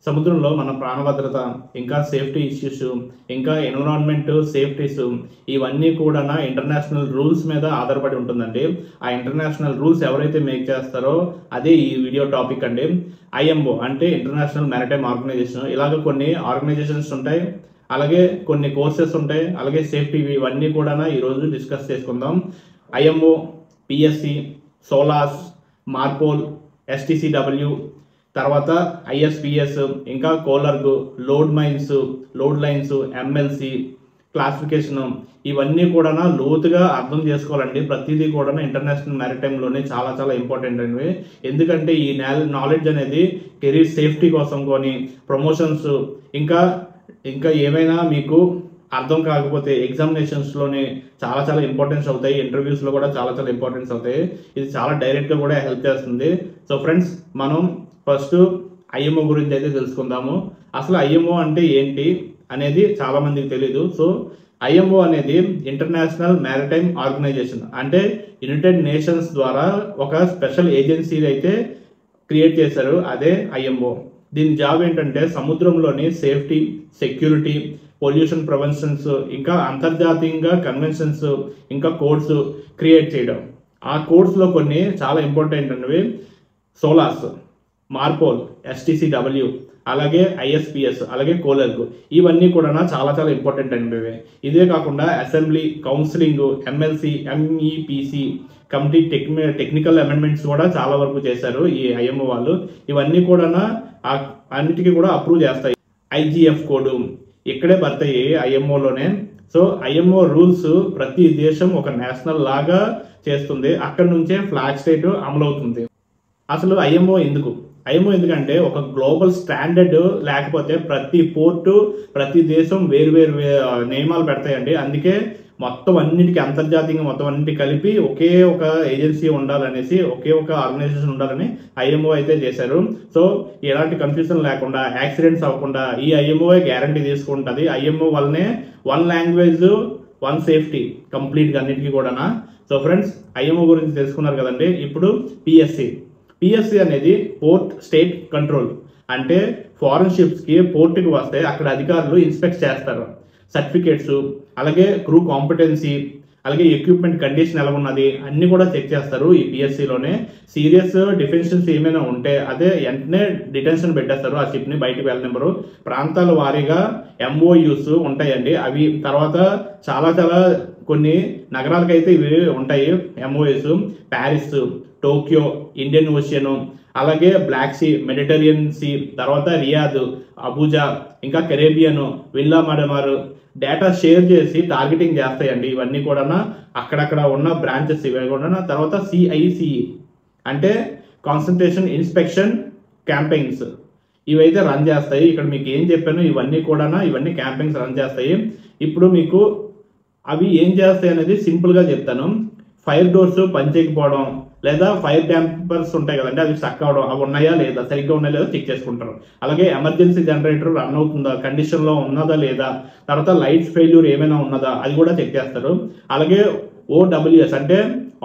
సముద్రంలో మన ప్రాణభద్రత, ఇంకా సేఫ్టీ ఇష్యూస్, ఇంకా ఎన్విరాన్మెంట్ సేఫ్టీస్ ఇవన్నీ కూడా ఇంటర్నేషనల్ రూల్స్ మీద ఆధారపడి ఉంటుందండి. ఆ ఇంటర్నేషనల్ రూల్స్ ఎవరైతే మేక్ చేస్తారో అదే ఈ వీడియో టాపిక్ అండి. ఐఎంఓ అంటే ఇంటర్నేషనల్ మ్యారిటైమ్ ఆర్గనైజేషన్. ఇలాగ కొన్ని ఆర్గనైజేషన్స్ ఉంటాయి, అలాగే కొన్ని కోర్సెస్ ఉంటాయి, అలాగే సేఫ్టీ ఇవన్నీ కూడా ఈరోజు డిస్కస్ చేసుకుందాం. ఐఎంఓ, పిఎస్సి, సోలాస్, మార్పోల్, ఎస్టీసీడబ్ల్యూ, తర్వాత ఐఎస్పిఎస్, ఇంకా కోలర్గ్, load mines, load lines, MLC classification ఇవన్నీ కూడా లోతుగా అర్థం చేసుకోవాలండి. ప్రతిదీ కూడా ఇంటర్నేషనల్ మ్యారిటైమ్లోనే చాలా చాలా ఇంపార్టెంట్ అండి. ఎందుకంటే ఈ నాలెడ్జ్ అనేది కెరీర్ సేఫ్టీ కోసం కొని ప్రమోషన్స్ ఇంకా ఏమైనా మీకు అర్థం కాకపోతే ఎగ్జామినేషన్స్లోనే చాలా చాలా ఇంపార్టెన్స్ అవుతాయి, ఇంటర్వ్యూస్లో కూడా చాలా చాలా ఇంపార్టెన్స్ అవుతాయి. ఇది చాలా డైరెక్ట్గా కూడా హెల్ప్ చేస్తుంది. సో ఫ్రెండ్స్, మనం ఫస్ట్ ఐఎంఓ గురించి అయితే తెలుసుకుందాము. అసలు ఐఎంఓ అంటే ఏంటి అనేది చాలా మందికి తెలీదు. సో ఐఎంఓ అనేది ఇంటర్నేషనల్ మ్యారిటైమ్ ఆర్గనైజేషన్, అంటే యునైటెడ్ నేషన్స్ ద్వారా ఒక స్పెషల్ ఏజెన్సీ అయితే క్రియేట్ చేశారు, అదే ఐఎంఓ. దీని జాబ్ ఏంటంటే సముద్రంలోని సేఫ్టీ, సెక్యూరిటీ, పొల్యూషన్ ప్రివెన్షన్స్, ఇంకా అంతర్జాతీయంగా కన్వెన్షన్స్, ఇంకా కోడ్స్ క్రియేట్ చేయడం. ఆ కోడ్స్లో కొన్ని చాలా ఇంపార్టెంట్ అనేవి సోలాస్, మార్పోల్, ఎస్టీసీడబ్ల్యూ, అలాగే ఐఎస్పిఎస్, అలాగే కోలర్గ్ ఇవన్నీ కూడా చాలా చాలా ఇంపార్టెంట్ అనేవి. ఇదే కాకుండా assembly, counselling, MLC, MEPC committee technical amendments కూడా చాలా వరకు చేశారు ఈ ఐఎంఓ వాళ్ళు. ఇవన్నీ కూడా అన్నిటికీ కూడా అప్రూవ్ చేస్తాయి. ఐజిఎఫ్ కోడ్ ఇక్కడే పడతాయి ఐఎంఓలోనే. సో ఐఎంఓ రూల్స్ ప్రతి దేశం ఒక నేషనల్ లాగా చేస్తుంది, అక్కడి నుంచే ఫ్లాగ్ స్టేట్ అమలవుతుంది. అసలు ఐఎంఓ ఎందుకంటే ఒక గ్లోబల్ స్టాండర్డ్ లేకపోతే ప్రతి పోర్టు, ప్రతి దేశం వేరు నియమాలు పెడతాయండి. అందుకే మొత్తం అన్నిటికీ అంతర్జాతీయంగా మొత్తం అన్నిటికీ కలిపి ఒకే ఒక ఏజెన్సీ ఉండాలనేసి, ఒకే ఒక ఆర్గనైజేషన్ ఉండాలని ఐఎంఓ అయితే చేశారు. సో ఎలాంటి కన్ఫ్యూజన్ లేకుండా, యాక్సిడెంట్స్ అవ్వకుండా ఈ ఐఎంఓ గ్యారంటీ తీసుకుంటుంది. ఐఎంఓ వల్లనే వన్ లాంగ్వేజ్, వన్ సేఫ్టీ కంప్లీట్గా అన్నిటికీ కూడా. సో ఫ్రెండ్స్, ఐఎంఓ గురించి తెలుసుకున్నారు కదండి. ఇప్పుడు పిఎస్సి అనేది పోర్ట్ స్టేట్ కంట్రోల్, అంటే ఫారెన్ షిప్స్కి పోర్టుకి వస్తే అక్కడ అధికారులు ఇన్స్పెక్ట్ చేస్తారు. సర్టిఫికేట్స్, అలాగే క్రూ కాంపిటెన్సీ, అలాగే ఎక్విప్మెంట్ కండిషన్ ఎలా ఉన్నది అన్నీ కూడా చెక్ చేస్తారు ఈ పిఎస్సిలోనే. సీరియస్ డిఫెన్షన్స్ ఏమైనా ఉంటే అదే వెంటనే డిటెన్షన్ పెట్టేస్తారు, ఆ షిప్ని బయటకు వెళ్ళనివ్వరు. ప్రాంతాల వారీగా ఎంఓయూస్ ఉంటాయండి. అవి తర్వాత చాలా చాలా కొన్ని నగరాలకైతే ఇవి ఉంటాయి MoUs. Paris, Tokyo, Indian ocean, అలాగే బ్లాక్ సీ, మెడిటరేనియన్ సీ, తర్వాత రియాద్, అబూజా, ఇంకా కెరేబియన్, విల్లా మడమారు డేటా షేర్ చేసి టార్గెటింగ్ చేస్తాయండి. ఇవన్నీ కూడా అక్కడక్కడ ఉన్న బ్రాంచెస్ ఇవి కూడా. తర్వాత సిఐసిఈ అంటే కాన్సన్ట్రేషన్ ఇన్స్పెక్షన్ క్యాంపెయిన్స్ ఇవైతే రన్ చేస్తాయి. ఇక్కడ మీకు ఏం చెప్పాను ఇవన్నీ కూడా, ఇవన్నీ క్యాంపెయిన్స్ రన్ చేస్తాయి. ఇప్పుడు మీకు అవి ఏం చేస్తాయి అనేది సింపుల్గా చెప్తాను. ఫైర్ డోర్స్ పనిచేయకపోవడం, లేదా ఫైర్ డ్యాంపర్స్ ఉంటాయి కదండి, అవి స్టక్ అవడం, అవి ఉన్నాయా లేదా, సరిగ్గా ఉన్నాయా లేదా చెక్ చేసుకుంటారు. అలాగే ఎమర్జెన్సీ జనరేటర్ రన్ అవుతుందా, కండిషన్లో ఉన్నదా లేదా, తర్వాత లైట్స్ ఫెయిల్యూర్ ఏమైనా ఉన్నదా అది కూడా చెక్ చేస్తారు. అలాగే ఓడబ్ల్యూఎస్ అంటే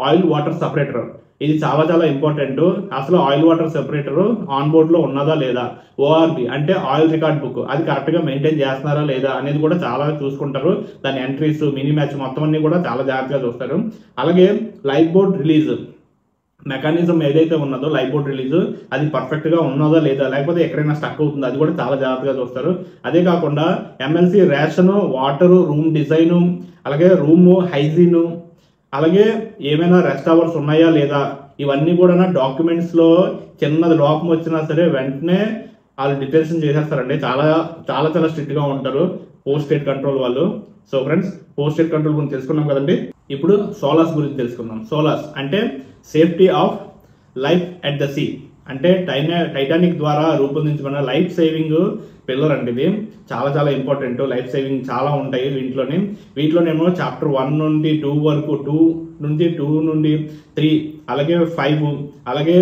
ఆయిల్ వాటర్ సపరేటర్, ఇది చాలా చాలా ఇంపార్టెంట్. అసలు ఆయిల్ వాటర్ సెపరేటర్ ఆన్ బోర్డ్లో ఉన్నదా లేదా. ఓఆర్బి అంటే ఆయిల్ రికార్డ్ బుక్, అది కరెక్ట్గా మెయింటైన్ చేస్తున్నారా లేదా అనేది కూడా చాలా చూసుకుంటారు. దాని ఎంట్రీస్, మినీ మ్యాచ్ మొత్తం అన్ని కూడా చాలా జాగ్రత్తగా చూస్తారు. అలాగే లైఫ్ బోర్డ్ రిలీజ్ మెకానిజం ఏదైతే ఉన్నదో, లైఫ్ బోర్డ్ రిలీజ్ అది పర్ఫెక్ట్గా ఉన్నదా లేదా, లేకపోతే ఎక్కడైనా స్టక్ అవుతుందో అది కూడా చాలా జాగ్రత్తగా చూస్తారు. అదే కాకుండా MLC ration, water, room design, అలాగే రూము హైజీను, అలాగే ఏమైనా రెస్ట్ అవర్స్ ఉన్నాయా లేదా ఇవన్నీ కూడా డాక్యుమెంట్స్లో చిన్నది లోపం వచ్చినా సరే వెంటనే వాళ్ళు డిటెన్షన్ చేసేస్తారండి. చాలా చాలా చాలా స్ట్రిక్ట్గా ఉంటారు పోస్ట్ స్టేట్ కంట్రోల్ వాళ్ళు. So friends, post state control గురించి తెలుసుకున్నాం కదండి. ఇప్పుడు సోలాస్ గురించి తెలుసుకుందాం. సోలాస్ అంటే safety of life at the sea, అంటే టైటానిక్ ద్వారా రూపొందించబడిన లైఫ్ సేవింగ్ పిల్లర్ అండి. ఇది చాలా చాలా ఇంపార్టెంట్. లైఫ్ సేవింగ్ చాలా ఉంటాయి వీటిలోనేమో చాప్టర్ 1 నుండి 2 వరకు, 2 నుండి 3, అలాగే 5, అలాగే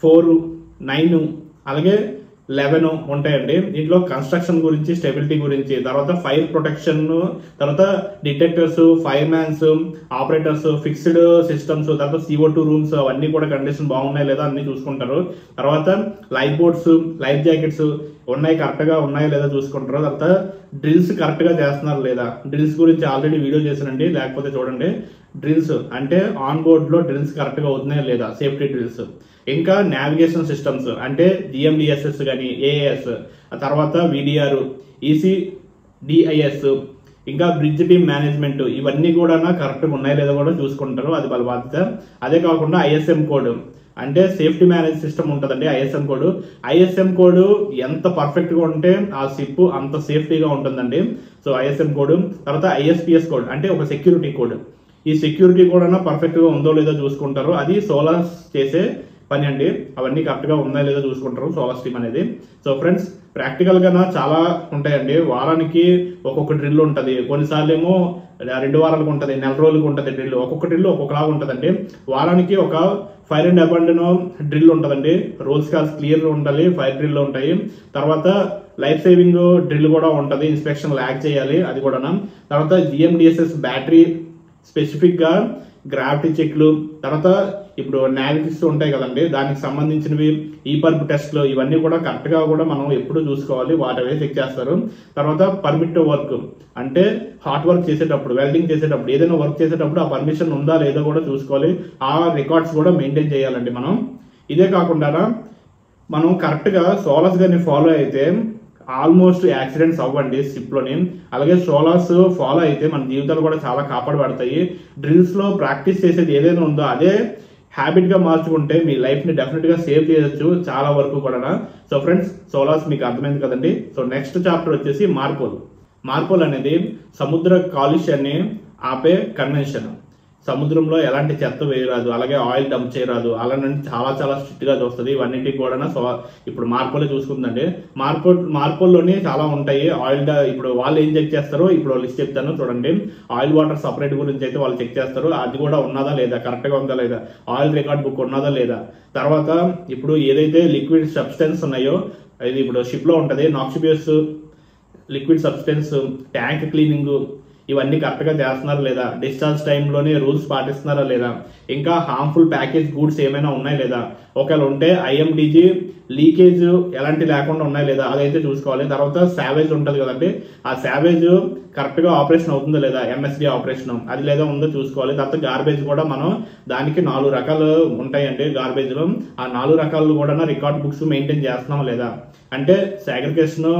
4, 9, అలాగే 11 ఉంటాయండి. దీంట్లో కన్స్ట్రక్షన్ గురించి, స్టెబిలిటీ గురించి, తర్వాత ఫైర్ ప్రొటెక్షన్, తర్వాత detectors, fire mans, operators, fixed systems, తర్వాత CO2 రూమ్స్ అవన్నీ కూడా కండిషన్ బాగున్నాయి లేదా అన్ని చూసుకుంటారు. తర్వాత లైఫ్ బోట్స్, లైఫ్ జాకెట్స్ ఉన్నాయి కరెక్ట్ గా ఉన్నాయో లేదా చూసుకుంటారు. తర్వాత డ్రిల్స్ కరెక్ట్ గా చేస్తున్నారు లేదా, డ్రిల్స్ గురించి ఆల్రెడీ వీడియో చేశానండి, లేకపోతే చూడండి. డ్రిల్స్ అంటే ఆన్ బోర్డ్ లో డ్రిల్స్ కరెక్ట్ గా అవుతున్నాయో లేదా, సేఫ్టీ డ్రిల్స్. ఇంకా నావిగేషన్ సిస్టమ్స్ అంటే GMDSS కానీ, AAS, ఆ తర్వాత VDR, ECDIS, ఇంకా బ్రిడ్జ్ టీమ్ మేనేజ్మెంట్, ఇవన్నీ కూడా కరెక్ట్గా ఉన్నాయో లేదో కూడా చూసుకుంటారు, అది వాళ్ళ బాధ్యత. అదే కాకుండా ISM కోడ్ అంటే సేఫ్టీ మేనేజ్ సిస్టమ్ ఉంటుందండి. ISM కోడ్ ఎంత పర్ఫెక్ట్ గా ఉంటే ఆ షిప్ అంత సేఫ్టీగా ఉంటుందండి. So ISM code. తర్వాత ISPS కోడ్ అంటే ఒక సెక్యూరిటీ కోడ్. ఈ సెక్యూరిటీ కూడా పర్ఫెక్ట్ గా ఉందో లేదో చూసుకుంటారు, అది సోలార్స్ చేసే పని అండి. అవన్నీ కరెక్ట్ గా ఉన్నాయో లేదో చూసుకుంటారు సోలార్ స్ట్రీమ్ అనేది. సో ఫ్రెండ్స్, ప్రాక్టికల్ గా చాలా ఉంటాయండి. వారానికి ఒక్కొక్క డ్రిల్ ఉంటుంది, కొన్నిసార్లు ఏమో 2 వారాలకు ఉంటుంది, నెల రోజులకు ఉంటుంది డ్రిల్. ఒక్కొక్క డ్రిల్ ఒక్కొక్కలాగా ఉంటుందండి. వారానికి ఒక ఫైర్ అండ్ అబాండన్ డ్రిల్ ఉంటుందండి. రోల్స్ కాల్స్ క్లియర్ ఉండాలి, ఫైర్ డ్రిల్ ఉంటాయి. తర్వాత లైఫ్ సేవింగ్ డ్రిల్ కూడా ఉంటుంది, ఇన్స్పెక్షన్ ల్యాగ్ చేయాలి, అది కూడా. తర్వాత GMDSS బ్యాటరీ స్పెసిఫిక్ గా గ్రావిటీ చెక్లు, తర్వాత ఇప్పుడు నావిక్స్ ఉంటాయి కదండి, దానికి సంబంధించినవి ఈపర్బ్ టెస్ట్లు, ఇవన్నీ కూడా కరెక్ట్ గా కూడా మనం ఎప్పుడు చూసుకోవాలి, వాటి చెక్ చేస్తారు. తర్వాత పర్మిట్ వర్క్ అంటే హార్డ్ వర్క్ చేసేటప్పుడు, వెల్డింగ్ చేసేటప్పుడు, ఏదైనా వర్క్ చేసేటప్పుడు ఆ పర్మిషన్ ఉందా లేదో కూడా చూసుకోవాలి. ఆ రికార్డ్స్ కూడా మెయింటైన్ చేయాలండి మనం. ఇదే కాకుండా మనం కరెక్ట్ గా సోలార్స్ గారిని ఫాలో అయితే ఆల్మోస్ట్ యాక్సిడెంట్స్ అవ్వండి షిప్ లోని. అలాగే సోలార్స్ ఫాలో అయితే మన జీవితాలు కూడా చాలా కాపాడబడతాయి. డ్రిల్స్ లో ప్రాక్టీస్ చేసేది ఏదైనా ఉందో అదే హ్యాబిట్ గా మార్చుకుంటే మీ లైఫ్ ని డెఫినెట్ గా సేవ్ చేయొచ్చు చాలా వరకు కూడా. సో ఫ్రెండ్స్, సోలార్స్ మీకు అర్థమైంది కదండి. సో నెక్స్ట్ చాప్టర్ వచ్చేసి మార్పోల్ అనేది సముద్ర కాలుష్యాన్ని ఆపే కన్వెన్షన్. సముద్రంలో ఎలాంటి చెత్త వేయరాదు, అలాగే ఆయిల్ డంప్ చేయరాదు, అలానే చాలా చాలా స్ట్రిక్ట్ గా చూస్తుంది. ఇవన్నిటికి కూడా ఇప్పుడు మార్పోలే చూసుకుందండి. మార్పోల్లోని చాలా ఉంటాయి. ఆయిల్ ఇప్పుడు వాళ్ళు ఏం చెక్ చేస్తారో ఇప్పుడు లిస్ట్ చెప్తాను చూడండి. ఆయిల్ వాటర్ సపరేట్ గురించి అయితే వాళ్ళు చెక్ చేస్తారు, అది కూడా ఉన్నదా లేదా, కరెక్ట్ గా ఉందా లేదా, ఆయిల్ రికార్డ్ బుక్ ఉన్నదా లేదా. తర్వాత ఇప్పుడు ఏదైతే లిక్విడ్ సబ్స్టెన్స్ ఉన్నాయో, ఇది ఇప్పుడు షిప్ లో ఉంటది, నాక్సిబియస్ లిక్విడ్ సబ్స్టెన్స్, ట్యాంక్ క్లీనింగ్, ఇవన్నీ కరెక్ట్ గా చేస్తున్నారా లేదా, డిశ్చార్జ్ టైంలోనే రూల్స్ పాటిస్తున్నారా లేదా, ఇంకా హార్మ్ఫుల్ ప్యాకేజ్ గూడ్స్ ఏమైనా ఉన్నాయా లేదా, ఒకవేళ ఉంటే IMDG లీకేజ్ ఎలాంటి లేకుండా ఉన్నాయా లేదా, అదైతే చూసుకోవాలి. తర్వాత సావేజ్ ఉంటుంది కదండి, ఆ సావేజ్ కరెక్ట్ గా ఆపరేషన్ అవుతుందో లేదా, MSD ఆపరేషన్ అది లేదా ఉందో చూసుకోవాలి. తర్వాత గార్బేజ్ కూడా మనం దానికి 4 రకాలు ఉంటాయండి గార్బేజ్ లో, ఆ 4 రకాలు కూడా రికార్డ్ బుక్స్ మెయింటైన్ చేస్తున్నాం లేదా, అంటే segregation,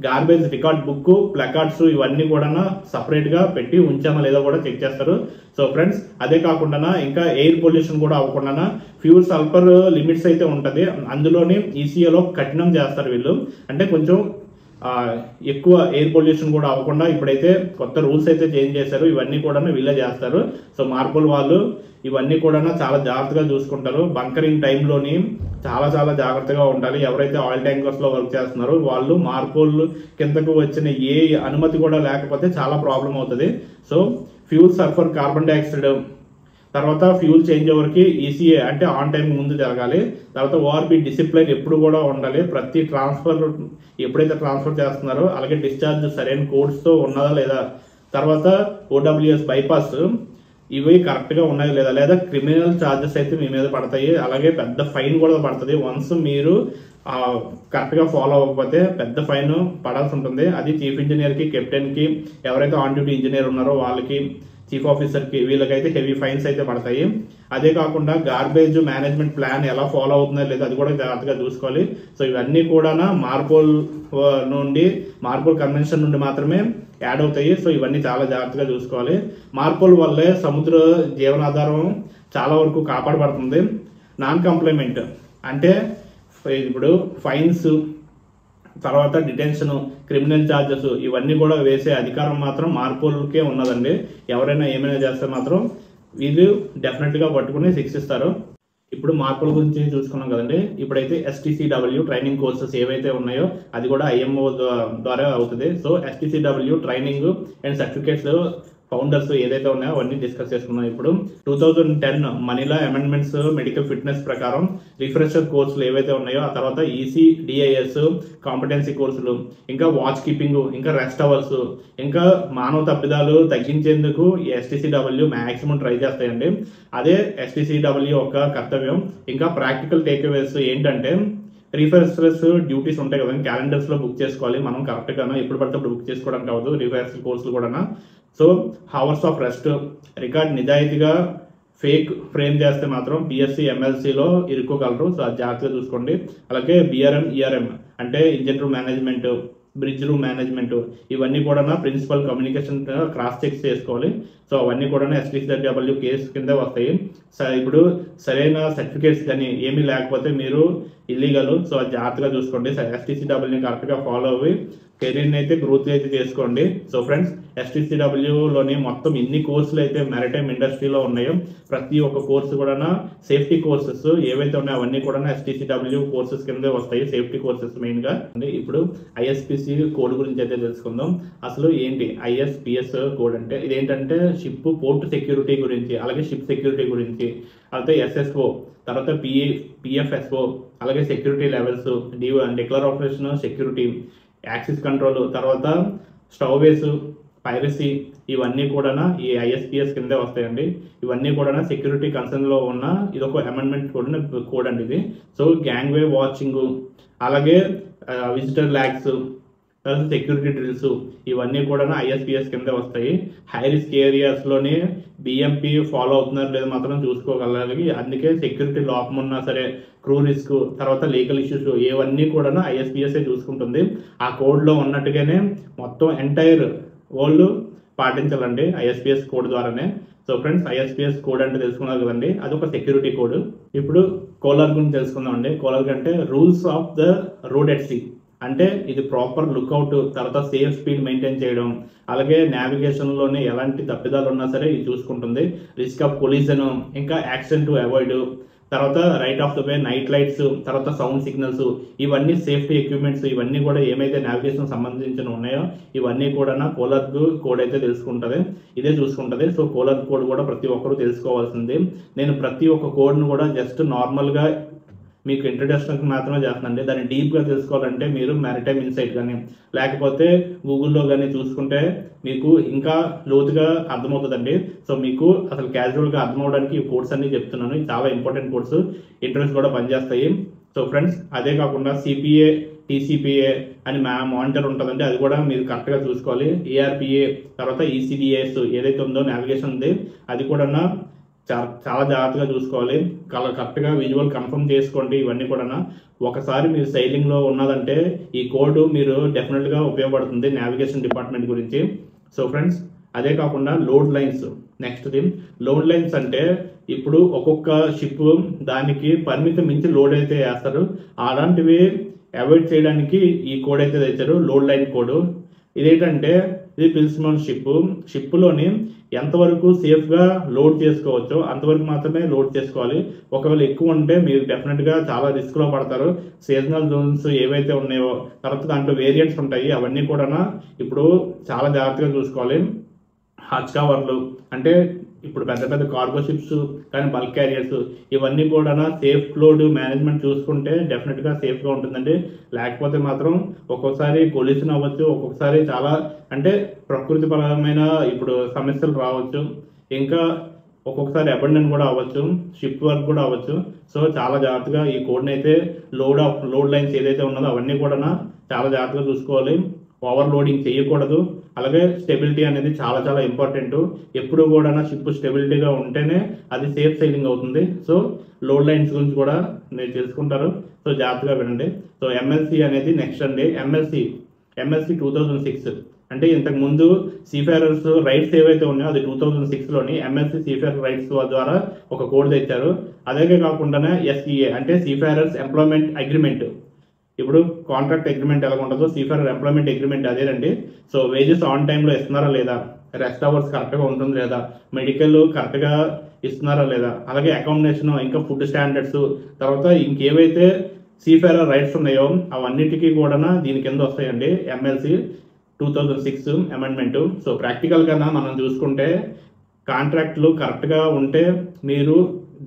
garbage record book, placards ఇవన్నీ కూడా సపరేట్ గా పెట్టి ఉంచామా లేదా కూడా చెక్ చేస్తారు. సో ఫ్రెండ్స్, అదే కాకుండా ఇంకా ఎయిర్ పొల్యూషన్ కూడా అవ్వకుండా ఫ్యూల్ సల్ఫర్ లిమిట్స్ అయితే ఉంటది, అందులోని ECAలో కఠినం చేస్తారు వీళ్ళు. అంటే కొంచెం ఎక్కువ ఎయిర్ పొల్యూషన్ కూడా అవ్వకుండా ఇప్పుడైతే కొత్త రూల్స్ అయితే చేంజ్ చేశారు, ఇవన్నీ కూడా వీళ్ళే చేస్తారు. సో మార్పోల్ వాళ్ళు ఇవన్నీ కూడా చాలా జాగ్రత్తగా చూసుకుంటారు. బంకరింగ్ టైంలోని చాలా చాలా జాగ్రత్తగా ఉండాలి. ఎవరైతే ఆయిల్ ట్యాంకర్స్ లో వర్క్ చేస్తున్నారో వాళ్ళు మార్పోల్ కిందకు వచ్చిన ఏ అనుమతి కూడా లేకపోతే చాలా ప్రాబ్లం అవుతుంది. So fuel sulphur, carbon dioxide, తర్వాత ఫ్యూల్ చేంజ్ ఓవర్ కి ECA అంటే ఆన్ టైం ముందు జరగాలి. తర్వాత ORB డిసిప్లైన్ ఎప్పుడు కూడా ఉండాలి. ప్రతి ట్రాన్స్ఫర్ ఎప్పుడైతే ట్రాన్స్ఫర్ చేస్తున్నారో అలాగే డిశ్చార్జ్ సరైన కోడ్స్ తో ఉన్నదా లేదా. తర్వాత OWS బైపాస్ ఇవి కరెక్ట్ గా ఉన్నాయా లేదా, లేదా క్రిమినల్ ఛార్జెస్ అయితే మీ మీద పడతాయి, అలాగే పెద్ద ఫైన్ కూడా పడుతుంది. వన్స్ మీరు కరెక్ట్ గా ఫాలో అవ్వకపోతే పెద్ద ఫైన్ పడాల్సి ఉంటుంది. అది చీఫ్ ఇంజనీర్ కి, కెప్టెన్ కి, ఎవరైతే ఆన్ డ్యూటీ ఇంజనీర్ ఉన్నారో వాళ్ళకి, చీఫ్ ఆఫీసర్ కి, వీళ్ళకైతే హెవీ ఫైన్స్ అయితే పడతాయి. అదే కాకుండా గార్బేజ్ మేనేజ్మెంట్ ప్లాన్ ఎలా ఫాలో అవుతుందో లేదో అది కూడా జాగ్రత్తగా చూసుకోవాలి. సో ఇవన్నీ కూడా మార్పోల్ కన్వెన్షన్ నుండి మాత్రమే యాడ్ అవుతాయి. సో ఇవన్నీ చాలా జాగ్రత్తగా చూసుకోవాలి. మార్పోల్ వల్లే సముద్ర జీవనాధారం చాలా వరకు కాపాడబడుతుంది. నాన్ కంప్లైమెంట్ అంటే ఇప్పుడు ఫైన్స్, తర్వాత డిటెన్షన్, క్రిమినల్ ఛార్జెస్ ఇవన్నీ కూడా వేసే అధికారం మాత్రం మార్పోల్కే ఉన్నదండి. ఎవరైనా ఏమైనా చేస్తే మాత్రం వీళ్ళు డెఫినెట్ గా పట్టుకుని శిక్షిస్తారు. ఇప్పుడు మార్పుల గురించి చూసుకున్నాం కదండి. ఇప్పుడైతే STCW ట్రైనింగ్ కోర్సెస్ ఏవైతే ఉన్నాయో అది కూడా IMO ద్వారా అవుతుంది. So STCW training and certificates founders ఏదైతే ఉన్నాయో అవన్నీ డిస్కస్ చేసుకున్నాం. ఇప్పుడు 2010 మనీలా అమెండ్మెంట్స్ మెడికల్ ఫిట్నెస్ ప్రకారం రిఫ్రెషర్ కోర్సులు ఏవైతే ఉన్నాయో, ఆ తర్వాత ECDIS కాంపిటెన్సీ కోర్సులు, ఇంకా వాచ్ కీపింగ్, ఇంకా రెస్ట్ అవర్స్, ఇంకా మానవ తప్పిదాలు తగ్గించేందుకు STCW మాక్సిమం ట్రై చేస్తాయండి. అదే STCW యొక్క కర్తవ్యం. ఇంకా ప్రాక్టికల్ టేక్అవేస్ ఏంటంటే రిఫరెన్స్ డ్యూటీస్ ఉంటాయి కదా, క్యాలెండర్స్ లో బుక్ చేసుకోవాలి మనం కరెక్ట్గా, ఎప్పుడు పడితే అప్పుడు బుక్ చేసుకోవడానికి కావద్దు. రిఫరెన్స్ కోర్సులు కూడా. So hours of rest, record నిజాయితీగా ఫేక్ ఫ్రేమ్ చేస్తే మాత్రం BSc MLCలో ఇరుక్కోగలరు. సో అది జాగ్రత్తగా చూసుకోండి. అలాగే BRM ERM అంటే engine room management, bridge room management, ఇవన్నీ కూడా ప్రిన్సిపల్ కమ్యూనికేషన్ క్రాస్ చెక్ చేసుకోవాలి. సో అవన్నీ కూడా STCW కేసు కింద వస్తాయి. ఇప్పుడు సరైన సర్టిఫికేట్స్ కానీ ఏమీ లేకపోతే మీరు ఇల్లీగల్. సో అది జాగ్రత్తగా చూసుకోండి. STCWని కరెక్ట్గా ఫాలో అవ్వి కెరీర్ని అయితే గ్రోత్ అయితే చేసుకోండి. సో ఫ్రెండ్స్, STCWలోని మొత్తం ఎన్ని కోర్సులు అయితే మ్యారిటైమ్ ఇండస్ట్రీలో ఉన్నాయో ప్రతి ఒక్క కోర్సు కూడా సేఫ్టీ కోర్సెస్ ఏవైతే ఉన్నాయో అవన్నీ కూడా STCW కోర్సెస్ కింద వస్తాయి. సేఫ్టీ కోర్సెస్ మెయిన్గా. ఇప్పుడు ISPC కోడ్ గురించి అయితే తెలుసుకుందాం. అసలు ఏంటి ISPS కోడ్ అంటే? ఇదేంటంటే షిప్ పోర్ట్ సెక్యూరిటీ గురించి, అలాగే షిప్ సెక్యూరిటీ గురించి, అలాగే SSO, తర్వాత PFSO, అలాగే security levels, declare operation security, axis control, తర్వాత స్టౌవేస్, పైరసీ, ఇవన్నీ కూడా ఈ ISPS కిందే వస్తాయండి. ఇవన్నీ కూడా సెక్యూరిటీ కన్సర్న్లో ఉన్న ఇదొక అమెండ్మెంట్ కోడ్ అండి ఇది. సో గ్యాంగ్వే వాచింగ్, అలాగే విజిటర్ ల్యాగ్స్, తర్వాత సెక్యూరిటీ డ్రిల్స్, ఇవన్నీ కూడా ISPS కింద వస్తాయి. హై రిస్క్ ఏరియాస్లోని BMP ఫాలో అవుతున్నారు లేదా మాత్రం చూసుకోగలగాలి. అందుకే సెక్యూరిటీ లోపం ఉన్నా సరే, క్రూ రిస్క్, తర్వాత లీగల్ ఇష్యూస్, ఇవన్నీ కూడా ISPS చూసుకుంటుంది. ఆ కోడ్లో ఉన్నట్టుగానే మొత్తం ఎంటైర్ వరల్డ్ పాటించాలండి ISPS కోడ్ ద్వారానే. సో ఫ్రెండ్స్, ISPS కోడ్ అంటే తెలుసుకున్నారు కదండి, అదొక సెక్యూరిటీ కోడ్. ఇప్పుడు కోలార్ గురించి తెలుసుకుందాం అండి. కోలార్ అంటే rules of the road at sea. అంటే ఇది ప్రాపర్ లుక్అవుట్, తర్వాత సేఫ్ స్పీడ్ మెయింటైన్ చేయడం, అలాగే నావిగేషన్లోనే ఎలాంటి తప్పిదాలు ఉన్నా సరే ఇది చూసుకుంటుంది. రిస్క్ ఆఫ్ కొలిజన్, ఇంకా యాక్సిడెంట్ టు అవాయిడ్, తర్వాత right of the way, night lights, తర్వాత సౌండ్ సిగ్నల్స్, ఇవన్నీ సేఫ్టీ ఎక్విప్మెంట్స్, ఇవన్నీ కూడా ఏమైతే నావిగేషన్ సంబంధించిన ఉన్నాయో ఇవన్నీ కూడా కోలార్ కోడ్ అయితే తెలుసుకుంటుంది, ఇదే చూసుకుంటుంది. సో కోలార్ కోడ్ కూడా ప్రతి ఒక్కరూ తెలుసుకోవాల్సింది. నేను ప్రతి ఒక్క కోడ్ను కూడా జస్ట్ నార్మల్గా మీకు ఇంట్రడక్షన్కి మాత్రమే చేస్తున్నాండి. దాన్ని డీప్గా తెలుసుకోవాలంటే మీరు మ్యారిటైమ్ ఇన్సైట్ కానీ లేకపోతే గూగుల్లో కానీ చూసుకుంటే మీకు ఇంకా లోతుగా అర్థమవుతుందండి. సో మీకు అసలు క్యాజువల్గా అర్థమవడానికి ఈ కోర్స్ అన్ని చెప్తున్నాను. ఇది చాలా ఇంపార్టెంట్ కోర్సు, ఇంటర్వ్యూస్ కూడా పనిచేస్తాయి. సో ఫ్రెండ్స్, అదే కాకుండా CPA, TCPA అని మానిటర్ ఉంటుందండి, అది కూడా మీరు కరెక్ట్గా చూసుకోవాలి. ARPA, తర్వాత ECDIS ఏదైతే ఉందో నావిగేషన్ ఉంది, అది కూడా చాలా జాగ్రత్తగా చూసుకోవాలి. కరెక్ట్గా విజువల్ కన్ఫర్మ్ చేసుకోండి. ఇవన్నీ కూడా ఒకసారి మీరు సైలింగ్లో ఉన్నదంటే ఈ కోడ్ మీరు డెఫినెట్గా ఉపయోగపడుతుంది నావిగేషన్ డిపార్ట్మెంట్ గురించి. సో ఫ్రెండ్స్, అదే కాకుండా load lines. Next thing, load lines అంటే ఇప్పుడు ఒక్కొక్క షిప్ దానికి పరిమితి మించి లోడ్ అయితే వేస్తారు. అలాంటివి అవాయిడ్ చేయడానికి ఈ కోడ్ అయితే తెచ్చారు, లోడ్ లైన్ కోడ్. ఇదేంటంటే ఇది ప్రిన్సిపల్ షిప్లోని ఎంతవరకు సేఫ్గా లోడ్ చేసుకోవచ్చో అంతవరకు మాత్రమే లోడ్ చేసుకోవాలి. ఒకవేళ ఎక్కువ ఉంటే మీరు డెఫినెట్గా చాలా రిస్క్లో పడతారు. సీజనల్ జోన్స్ ఏవైతే ఉన్నాయో, తర్వాత దాంట్లో వేరియంట్స్ ఉంటాయి, అవన్నీ కూడా ఇప్పుడు చాలా జాగ్రత్తగా చూసుకోవాలి. హచ్ కవర్లు అంటే ఇప్పుడు పెద్ద పెద్ద కార్గో షిప్స్ కానీ బల్క్ క్యారియర్స్, ఇవన్నీ కూడా సేఫ్ లోడ్ మేనేజ్మెంట్ చూసుకుంటే డెఫినెట్గా సేఫ్గా ఉంటుందండి. లేకపోతే మాత్రం ఒక్కొక్కసారి కొలిషన్ అవ్వచ్చు, ఒక్కొక్కసారి చాలా అంటే ప్రకృతిపరమైన ఇప్పుడు సమస్యలు రావచ్చు, ఇంకా ఒక్కొక్కసారి అబండన్ కూడా అవ్వచ్చు, షిప్ వర్క్ కూడా అవ్వచ్చు. సో చాలా జాగ్రత్తగా ఈ కోడ్ని అయితే లోడ్ లైన్స్ ఏదైతే ఉన్నదో అవన్నీ కూడా చాలా జాగ్రత్తగా చూసుకోవాలి. ఓవర్లోడింగ్ చేయకూడదు. అలాగే స్టెబిలిటీ అనేది చాలా చాలా ఇంపార్టెంట్. ఎప్పుడు కూడా షిప్ స్టెబిలిటీగా ఉంటేనే అది సేఫ్ సైలింగ్ అవుతుంది. సో లోడ్ లైన్స్ గురించి కూడా మీరు తెలుసుకుంటారు. సో జాగ్రత్తగా వినండి. సో MLC అనేది నెక్స్ట్ అండి. MLC 2006 అంటే ఇంతకుముందు సీఫేరర్స్ రైట్స్ ఏవైతే ఉన్నాయో అది 2006లోని MLC సీఫేరర్ రైట్స్ ద్వారా ఒక కోడ్ తెచ్చారు. అదే కాకుండా SEA అంటే సీఫేరర్స్ ఎంప్లాయ్మెంట్ అగ్రిమెంట్. ఇప్పుడు కాంట్రాక్ట్ అగ్రిమెంట్ ఎలా ఉంటుందో సీఫేరర్ ఎంప్లాయ్మెంట్ అగ్రిమెంట్ అదేనండి. సో వేజెస్ ఆన్ టైంలో ఇస్తున్నారా లేదా, రెస్ట్ అవర్స్ కరెక్ట్గా ఉంటుంది లేదా, మెడికల్ కరెక్ట్గా ఇస్తున్నారా లేదా, అలాగే అకామిడేషన్, ఇంకా ఫుడ్ స్టాండర్డ్స్, తర్వాత ఇంకేవైతే సీఫేరర్ రైట్స్ ఉన్నాయో అవన్నిటికీ కూడా దీని కింద వస్తాయండి MLC. 2006 అమెండ్మెంట్. సో ప్రాక్టికల్గా మనం చూసుకుంటే కాంట్రాక్ట్లు కరెక్ట్గా ఉంటే మీరు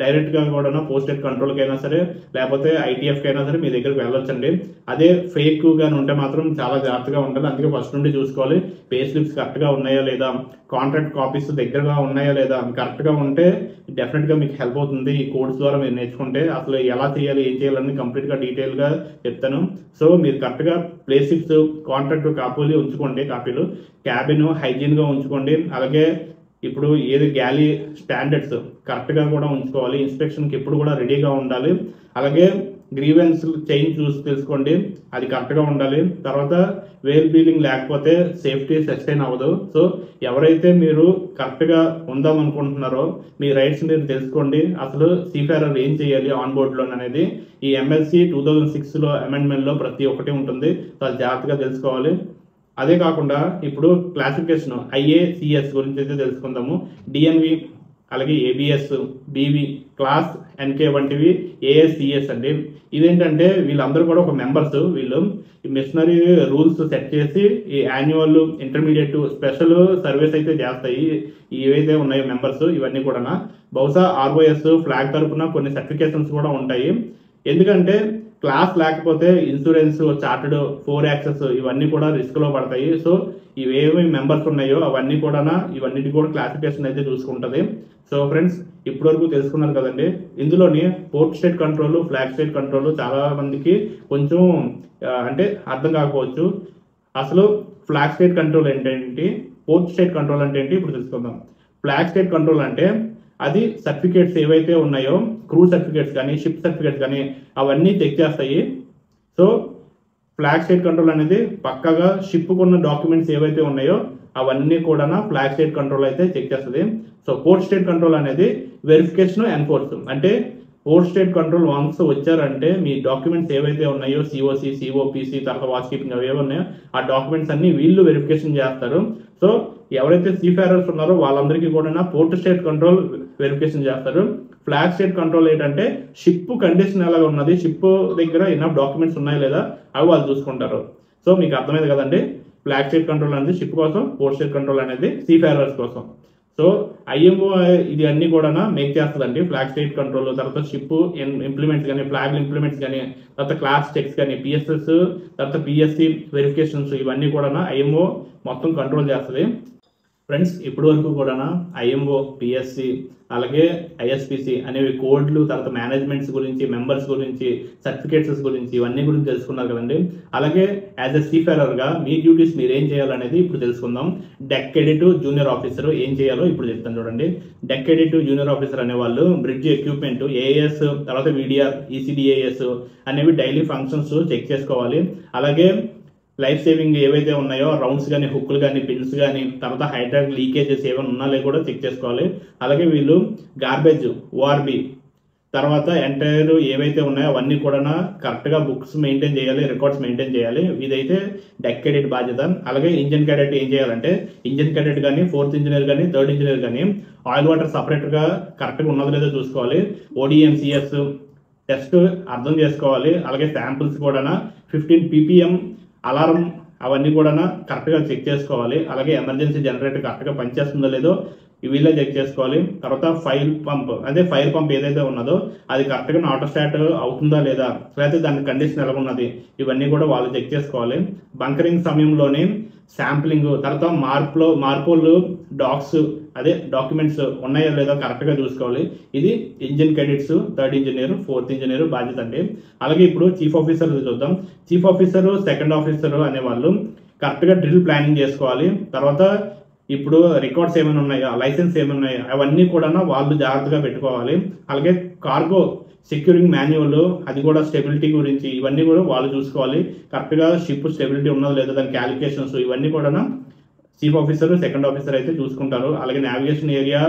డైరెక్ట్గా కూడా పోస్టెడ్ కంట్రోల్కి అయినా సరే లేకపోతే ఐటీఎఫ్కి అయినా సరే మీ దగ్గరికి వెళ్ళొచ్చండి. అదే ఫేక్గా ఉంటే మాత్రం చాలా జాగ్రత్తగా ఉండాలి. అందుకే ఫస్ట్ నుండి చూసుకోవాలి పే స్లిప్స్ కరెక్ట్గా ఉన్నాయా లేదా, కాంట్రాక్ట్ కాపీస్ దగ్గరగా ఉన్నాయా లేదా. కరెక్ట్గా ఉంటే డెఫినెట్గా మీకు హెల్ప్ అవుతుంది. ఈ కోర్స్ ద్వారా మీరు నేర్చుకుంటే అసలు ఎలా చేయాలి ఏం చేయాలని కంప్లీట్గా డీటెయిల్గా చెప్తాను. సో మీరు కరెక్ట్గా ప్లే స్లిప్స్ కాంట్రాక్ట్ కాపీలు ఉంచుకోండి, కాపీలు క్యాబిన్ హైజీన్గా ఉంచుకోండి. అలాగే ఇప్పుడు ఏది గ్యాలీ స్టాండర్డ్స్ కరెక్ట్గా కూడా ఉంచుకోవాలి. ఇన్స్పెక్షన్కి ఎప్పుడు కూడా రెడీగా ఉండాలి. అలాగే గ్రీవెన్స్ చైన్ చూసి తెలుసుకోండి, అది కరెక్ట్గా ఉండాలి. తర్వాత వేల్ బీలింగ్ లేకపోతే సేఫ్టీ సస్టైన్ అవ్వదు. సో ఎవరైతే మీరు కరెక్ట్గా ఉందాం అనుకుంటున్నారో మీ రైట్స్ మీరు తెలుసుకోండి. అసలు సీఫేరర్ ఏం చేయాలి ఆన్ బోర్డ్ లోన్ అనేది ఈ MLC 2006లో అమెండ్మెంట్లో ప్రతి ఒక్కటి ఉంటుంది. చాలా జాగ్రత్తగా తెలుసుకోవాలి. అదే కాకుండా ఇప్పుడు క్లాసిఫికేషన్ IACS గురించి అయితే తెలుసుకుందాము. DNV అలాగే ABS, BV, క్లాస్ NK వంటివి ASCS అండి. ఇదేంటంటే వీళ్ళందరూ కూడా ఒక మెంబర్స్. వీళ్ళు ఈ మిషనరీ రూల్స్ సెట్ చేసి ఈ యాన్యువల్, ఇంటర్మీడియట్, స్పెషల్ సర్వీస్ అయితే చేస్తాయి. ఏవైతే ఉన్నాయో మెంబర్స్ ఇవన్నీ కూడా బహుశా ROS ఫ్లాగ్ తరపున కొన్ని సర్టిఫికేషన్స్ కూడా ఉంటాయి. ఎందుకంటే క్లాస్ లేకపోతే ఇన్సూరెన్స్, చార్టెడ్, 4 యాక్సెస్ ఇవన్నీ కూడా రిస్క్లో పడతాయి. సో ఇవేమి మెంబర్స్ ఉన్నాయో అవన్నీ కూడా ఇవన్నిటి కూడా క్లాసిఫికేషన్ అయితే చూసుకుంటుంది. సో ఫ్రెండ్స్ ఇప్పటివరకు తెలుసుకున్నారు కదండి. ఇందులోని port state control, flag state control చాలా మందికి కొంచెం అంటే అర్థం కాకపోవచ్చు. అసలు ఫ్లాగ్ స్టేట్ కంట్రోల్ ఏంటంటే, పోర్ట్ స్టేట్ కంట్రోల్ అంటే ఏంటి ఇప్పుడు తెలుసుకుందాం. ఫ్లాగ్ స్టేట్ కంట్రోల్ అంటే అది సర్టిఫికేట్స్ ఏవైతే ఉన్నాయో క్రూ సర్టిఫికేట్స్ కానీ షిప్ సర్టిఫికేట్స్ కానీ అవన్నీ చెక్ చేస్తాయి. సో ఫ్లాగ్ స్టేట్ కంట్రోల్ అనేది పక్కగా షిప్కున్న డాక్యుమెంట్స్ ఏవైతే ఉన్నాయో అవన్నీ కూడా ఫ్లాగ్ స్టేట్ కంట్రోల్ అయితే చెక్ చేస్తుంది. సో పోర్ట్ స్టేట్ కంట్రోల్ అనేది వెరిఫికేషన్, ఎన్ఫోర్స్. అంటే పోర్ట్ స్టేట్ కంట్రోల్ వన్స్ వచ్చారంటే మీ డాక్యుమెంట్స్ ఏవైతే ఉన్నాయో COC, COPC, తర్వాత వాచ్ కీపింగ్ అవి ఉన్నాయో ఆ డాక్యుమెంట్స్ అన్ని వీళ్ళు వెరిఫికేషన్ చేస్తారు. సో ఎవరైతే సీఫేరర్స్ ఉన్నారో వాళ్ళందరికీ కూడా పోర్ట్ స్టేట్ కంట్రోల్ వెరిఫికేషన్ చేస్తారు. ఫ్లాగ్ స్టేట్ కంట్రోల్ ఏంటంటే షిప్ కండిషన్ ఎలాగ ఉన్నది, షిప్ దగ్గర ఎన్నో డాక్యుమెంట్స్ ఉన్నాయా లేదా అవి వాళ్ళు చూసుకుంటారు. సో మీకు అర్థమైంది కదండి. ఫ్లాగ్ స్టేట్ కంట్రోల్ అనేది షిప్ కోసం, పోర్ట్ స్టేట్ కంట్రోల్ అనేది సీఫేరర్స్ కోసం. సో IMO ఇది అన్ని కూడా మేక్ చేస్తుందండి. ఫ్లాగ్ స్టేట్ కంట్రోల్, తర్వాత షిప్ ఇంప్లిమెంట్స్ కానీ, ఫ్లాగ్ ఇంప్లిమెంట్స్ కానీ, తర్వాత క్లాస్ చెక్స్ కానీ, PSS, తర్వాత PSC వెరిఫికేషన్స్ ఇవన్నీ కూడా IMO మొత్తం కంట్రోల్ చేస్తుంది. ఫ్రెండ్స్ ఇప్పటి వరకు కూడా IMO, PSC అలాగే ISPC అనేవి కోడ్లు, తర్వాత మేనేజ్మెంట్స్ గురించి, మెంబర్స్ గురించి, సర్టిఫికేట్స్ గురించి ఇవన్నీ గురించి తెలుసుకున్నారు కదండి. అలాగే యాజ్ ఎ సీఫేరర్గా మీ డ్యూటీస్ మీరు ఏం చేయాలనేది ఇప్పుడు తెలుసుకుందాం. డెక్ ఎడిట్ జూనియర్ ఆఫీసర్ ఏం చేయాలో ఇప్పుడు చెప్తాను చూడండి. డెక్ ఎడిట్ జూనియర్ ఆఫీసర్ అనేవాళ్ళు బ్రిడ్జ్ ఎక్విప్మెంట్, AAS, తర్వాత VDR, ECDAS అనేవి డైలీ ఫంక్షన్స్ చెక్ చేసుకోవాలి. అలాగే లైఫ్ సేవింగ్ ఏవైతే ఉన్నాయో రౌండ్స్ కానీ, హుక్లు కానీ, పిన్స్ కానీ, తర్వాత హైడ్రాలిక్ లీకేజెస్ ఏమైనా ఉన్నాయో కూడా చెక్ చేసుకోవాలి. అలాగే వీళ్ళు గార్బేజ్, ORB, తర్వాత ఎంటైర్ ఏవైతే ఉన్నాయో అవన్నీ కూడా కరెక్ట్గా బుక్స్ మెయింటైన్ చేయాలి, రికార్డ్స్ మెయింటైన్ చేయాలి. ఇదైతే డెక్ క్యాడెట్ బాధ్యత. అలాగే ఇంజన్ క్యాడెట్ ఏం చేయాలంటే ఇంజన్ క్యాడెట్ కానీ, 4th ఇంజనీర్ కానీ, 3rd ఇంజనీర్ కానీ ఆయిల్ వాటర్ సపరేట్గా కరెక్ట్గా ఉన్నదో లేదో చూసుకోవాలి. ODMCS టెస్ట్ అర్థం చేసుకోవాలి. అలాగే శాంపుల్స్ కూడా 15 ppm అలారం అవన్నీ కూడా కరెక్ట్గా చెక్ చేసుకోవాలి. అలాగే ఎమర్జెన్సీ జనరేటర్ కరెక్ట్గా పనిచేస్తుందో లేదో వీళ్ళే చెక్ చేసుకోవాలి. తర్వాత ఫైర్ పంప్ ఏదైతే ఉన్నదో అది కరెక్ట్గా ఆటో స్టార్ట్ అవుతుందా లేదా, లేకపోతే దాని కండిషన్ ఎలా ఉన్నది ఇవన్నీ కూడా వాళ్ళు చెక్ చేసుకోవాలి. బంకరింగ్ సమయంలోనే శాంప్లింగ్, తర్వాత మార్పులు డాక్యుమెంట్స్ ఉన్నాయో లేదో కరెక్ట్గా చూసుకోవాలి. ఇది engine credits, 3rd engineer, 4th engineer బాధ్యత అండి. అలాగే ఇప్పుడు చీఫ్ ఆఫీసర్ చూద్దాం. చీఫ్ ఆఫీసర్, 2nd ఆఫీసర్ అనేవాళ్ళు కరెక్ట్గా డ్రిల్ ప్లానింగ్ చేసుకోవాలి. తర్వాత ఇప్పుడు రికార్డ్స్ ఏమైనా ఉన్నాయో, లైసెన్స్ ఏమైనా ఉన్నాయో అవన్నీ కూడా వాళ్ళు జాగ్రత్తగా పెట్టుకోవాలి. అలాగే కార్గో సెక్యూరింగ్ మాన్యువల్, అది కూడా స్టెబిలిటీ గురించి ఇవన్నీ కూడా వాళ్ళు చూసుకోవాలి. కరెక్ట్గా షిప్ స్టెబిలిటీ ఉన్నదో లేదో దాని క్యాలిక్యులేషన్స్ ఇవన్నీ కూడా చీఫ్ ఆఫీసర్, 2nd ఆఫీసర్ అయితే చూసుకుంటారు. అలాగే నావిగేషన్ ఏరియా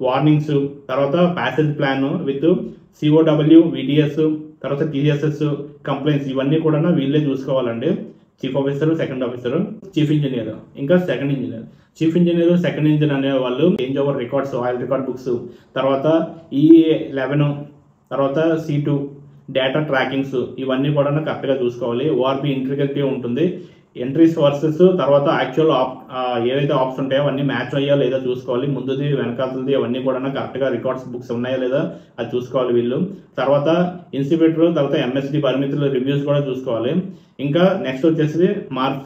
వార్నింగ్స్, తర్వాత passage plan with COW, VTS, తర్వాత TSS కంప్లైంట్స్ ఇవన్నీ కూడా వీళ్ళే చూసుకోవాలండి. Chief officer, 2nd officer, chief engineer, ఇంకా 2nd engineer. Chief engineer, 2nd engineer అనే వాళ్ళు change over records, oil record books, తర్వాత E11, తర్వాత C2 డేటా ట్రాకింగ్స్ ఇవన్నీ కూడా కరెక్ట్గా చూసుకోవాలి. ORB ఇంట్రిగ్రిటీ ఉంటుంది. ఎంట్రీస్ వర్సెస్ తర్వాత యాక్చువల్ ఏవైతే ఆప్స్ ఉంటాయో అవన్నీ మ్యాచ్ అయ్యా లేదా చూసుకోవాలి. ముందుది వెనకాలది అవన్నీ కూడా కరెక్ట్గా రికార్డ్స్ బుక్స్ ఉన్నాయా లేదా అది చూసుకోవాలి వీళ్ళు. తర్వాత ఇన్స్టిట్యూటర్, తర్వాత ఎంఎస్డి పరిమితుల రివ్యూస్ కూడా చూసుకోవాలి. ఇంకా నెక్స్ట్ వచ్చేసి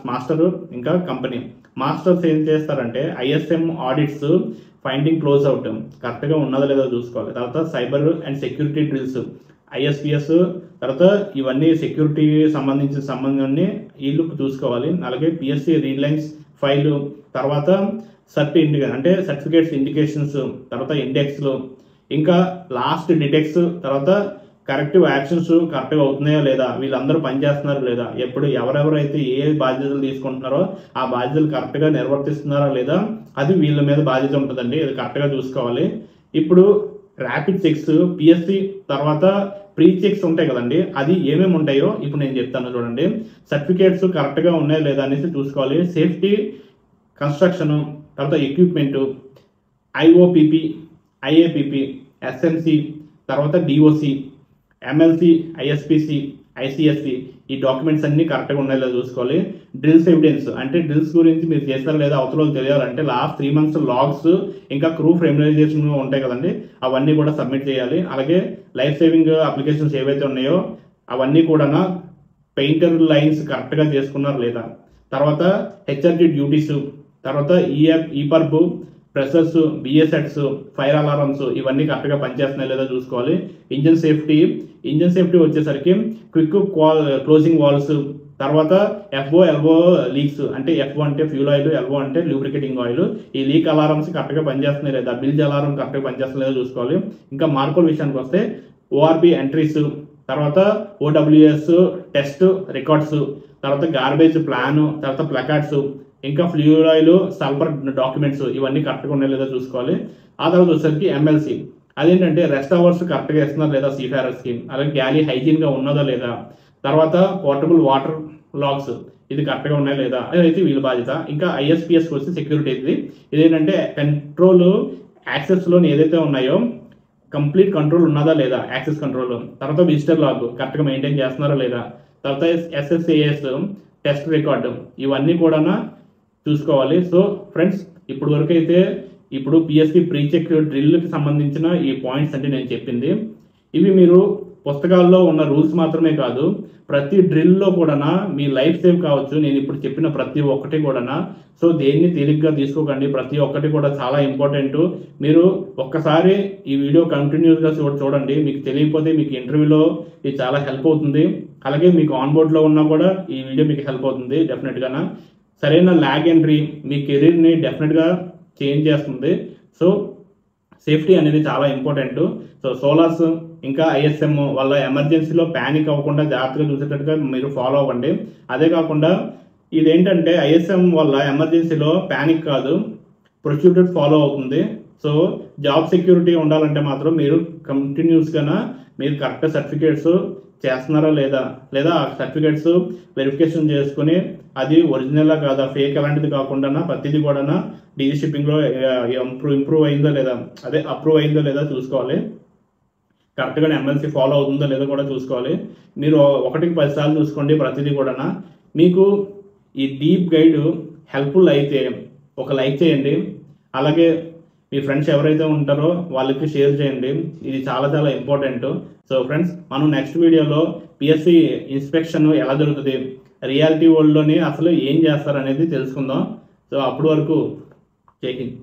మాస్టర్ ఇంకా కంపెనీ. మాస్టర్స్ ఏం చేస్తారంటే ISM audits, finding close out కరెక్ట్గా ఉన్నదో లేదో చూసుకోవాలి. తర్వాత సైబర్ అండ్ సెక్యూరిటీ డ్రిల్స్, ఐఎస్పిఎస్, తర్వాత ఇవన్నీ సెక్యూరిటీ సంబంధించిన సంబంధాన్ని వీళ్ళు చూసుకోవాలి. అలాగే పిఎస్సి రీడ్ లైన్స్ ఫైల్, తర్వాత అంటే సర్టిఫికేట్స్ ఇండికేషన్స్, తర్వాత ఇండెక్స్లు, ఇంకా లాస్ట్ డిటెక్ట్స్, తర్వాత కరెక్టివ్ యాక్షన్స్ కరెక్ట్గా అవుతున్నాయా లేదా, వీళ్ళందరూ పనిచేస్తున్నారా లేదా, ఎవరెవరైతే ఏ బాధ్యతలు తీసుకుంటున్నారో ఆ బాధ్యతలు కరెక్ట్గా నిర్వర్తిస్తున్నారా లేదా అది వీళ్ళ మీద బాధ్యత ఉంటుందండి. ఇది కరెక్ట్గా చూసుకోవాలి. ఇప్పుడు ర్యాపిడ్ చెక్స్, పిఎస్సి తర్వాత ప్రీ చెక్స్ ఉంటాయి కదండి, అది ఏమేమి ఉంటాయో ఇప్పుడు నేను చెప్తాను చూడండి. సర్టిఫికేట్స్ కరెక్ట్గా ఉన్నాయా లేదా అనేసి చూసుకోవాలి. సేఫ్టీ కన్స్ట్రక్షన్, తర్వాత ఎక్విప్మెంటు, ఐఓపిపి, ఐఏపిపి, ఎస్ఎంసి, తర్వాత డిఓసి, ఎంఎల్సి, ఐఎస్పిసి, ఐసిఎస్సి, ఈ డాక్యుమెంట్స్ అన్ని కరెక్ట్గా ఉన్నాయో లేదో చూసుకోవాలి. డ్రిల్స్ ఎవిడెన్స్ అంటే డ్రిల్స్ గురించి మీరు చేస్తారా లేదా అవతల తెలియాలంటే లాస్ట్ 3 months లాగ్స్ ఇంకా ప్రూఫ్ రెమ్యునరైజేషన్ ఉంటాయి కదండి, అవన్నీ కూడా సబ్మిట్ చేయాలి. అలాగే లైఫ్ సేవింగ్ అప్లికేషన్స్ ఏవైతే ఉన్నాయో అవన్నీ కూడా పెయింటర్ లైన్స్ కరెక్ట్గా చేసుకున్నారు లేదా, తర్వాత హెచ్ఆర్టీ డ్యూటీస్, తర్వాత ఈపర్బ్, ప్రెషర్స్, బిఎస్ఎట్స్, ఫైర్ అలారమ్స్ ఇవన్నీ కరెక్ట్గా పనిచేస్తున్నాయి లేదా చూసుకోవాలి. ఇంజన్ సేఫ్టీ వచ్చేసరికి క్విక్ క్లోజింగ్ వాల్స్, తర్వాత ఎఫ్ఓ ఎల్ఓ లీక్స్ అంటే ఎఫ్ఓ అంటే ఫ్యూల్ ఆయిల్, ఎల్ఓ అంటే లూబ్రికేటింగ్ ఆయిల్, ఈ లీక్ అలారమ్స్ కరెక్ట్గా పనిచేస్తున్నాయి లేదా, బిల్జ్ అలారం కరెక్ట్గా పనిచేస్తున్నాయి లేదా చూసుకోవాలి. ఇంకా మార్పుల విషయానికి వస్తే ఓఆర్బి ఎంట్రీస్, తర్వాత ఓడబ్ల్యూఎస్ టెస్ట్ రికార్డ్స్, తర్వాత గార్బేజ్ ప్లాన్, తర్వాత ప్లకార్డ్స్, ఇంకా ఫ్యూల్ ఆయిల్, సల్ఫర్ డాక్యుమెంట్స్ ఇవన్నీ కరెక్ట్గా ఉన్నాయో లేదో చూసుకోవాలి. ఆ తర్వాత వచ్చేసరికి ఎంఎల్సి, అదేంటంటే రెస్ట్ అవర్స్ కరెక్ట్గా ఇస్తున్నారు లేదా సీఫారర్స్కి, అలాగే గ్యాలీ హైజీన్గా ఉన్నదా లేదా, తర్వాత పోర్టబుల్ వాటర్ లాగ్స్ ఇది కరెక్ట్గా ఉన్నాయా లేదా అదైతే వీళ్ళ బాధ్యత. ఇంకా ఐఎస్పిఎస్కి వస్తే సెక్యూరిటీ ఇదేంటంటే కంట్రోల్ యాక్సెస్లోని ఏదైతే ఉన్నాయో కంప్లీట్ కంట్రోల్ ఉన్నదా లేదా, యాక్సెస్ కంట్రోల్, తర్వాత విజిటర్ లాగ్ కరెక్ట్గా మెయింటైన్ చేస్తున్నారా లేదా, తర్వాత ఎస్ఎస్ఏఎస్ టెస్ట్ రికార్డు ఇవన్నీ కూడా చూసుకోవాలి. సో ఫ్రెండ్స్ ఇప్పుడు వరకు అయితే ఇప్పుడు పిఎస్సి ప్రీ చెక్ డ్రిల్కి సంబంధించిన ఈ పాయింట్స్ అంటే నేను చెప్పింది. ఇవి మీరు పుస్తకాల్లో ఉన్న రూల్స్ మాత్రమే కాదు, ప్రతి డ్రిల్లో కూడా మీ లైఫ్ సేవ్ కావచ్చు నేను ఇప్పుడు చెప్పిన ప్రతి ఒక్కటి కూడా. సో దేన్ని తేలిగ్గా తీసుకోకండి, ప్రతి ఒక్కటి కూడా చాలా ఇంపార్టెంట్. మీరు ఒక్కసారి ఈ వీడియో కంటిన్యూస్గా చూడండి, మీకు తెలియకపోతే మీకు ఇంటర్వ్యూలో ఇది చాలా హెల్ప్ అవుతుంది. అలాగే మీకు ఆన్ బోర్డ్లో ఉన్నా కూడా ఈ వీడియో మీకు హెల్ప్ అవుతుంది డెఫినెట్గా. సరైన ల్యాగ్ ఎంట్రీ మీ కెరీర్ని డెఫినెట్గా చేంజ్ చేస్తుంది. సో సేఫ్టీ అనేది చాలా ఇంపార్టెంట్. సో సోలార్స్ ఇంకా ఐఎస్ఎం వల్ల ఎమర్జెన్సీలో ప్యానిక్ అవ్వకుండా జాగ్రత్తగా చూసేటట్టుగా మీరు ఫాలో అవ్వండి. అదే కాకుండా ఇదేంటంటే ఐఎస్ఎం వల్ల ఎమర్జెన్సీలో ప్యానిక్ కాదు, ప్రొసీజర్ ఫాలో అవుతుంది. సో జాబ్ సెక్యూరిటీ ఉండాలంటే మాత్రం మీరు కంటిన్యూస్గా మీరు కరెక్ట్ సర్టిఫికేట్స్ చేస్తున్నారా లేదా ఆ సర్టిఫికేట్స్ వెరిఫికేషన్ చేసుకుని అది ఒరిజినల్లా కాదా, ఫేక్ అలాంటిది కాకుండా ప్రతిదీ కూడా డీజీ షిప్పింగ్లో ఇంప్రూవ్ అయిందో లేదా, అప్రూవ్ అయిందో లేదా చూసుకోవాలి. కరెక్ట్గా ఎంఎల్సి ఫాలో అవుతుందో లేదో కూడా చూసుకోవాలి. మీరు 1కి 10 సార్లు చూసుకోండి ప్రతిదీ కూడా. మీకు ఈ డీప్ గైడ్ హెల్ప్ఫుల్ అయితే ఒక లైక్ చేయండి, అలాగే మీ ఫ్రెండ్స్ ఎవరైతే ఉంటారో వాళ్ళకి షేర్ చేయండి, ఇది చాలా చాలా ఇంపార్టెంట్. సో ఫ్రెండ్స్ మనం నెక్స్ట్ వీడియోలో పిఎస్సి ఇన్స్పెక్షన్ ఎలా జరుగుతుంది, రియాలిటీ వరల్డ్లోని అసలు ఏం చేస్తారు అనేది తెలుసుకుందాం. సో అప్పటి వరకు జై హింద్.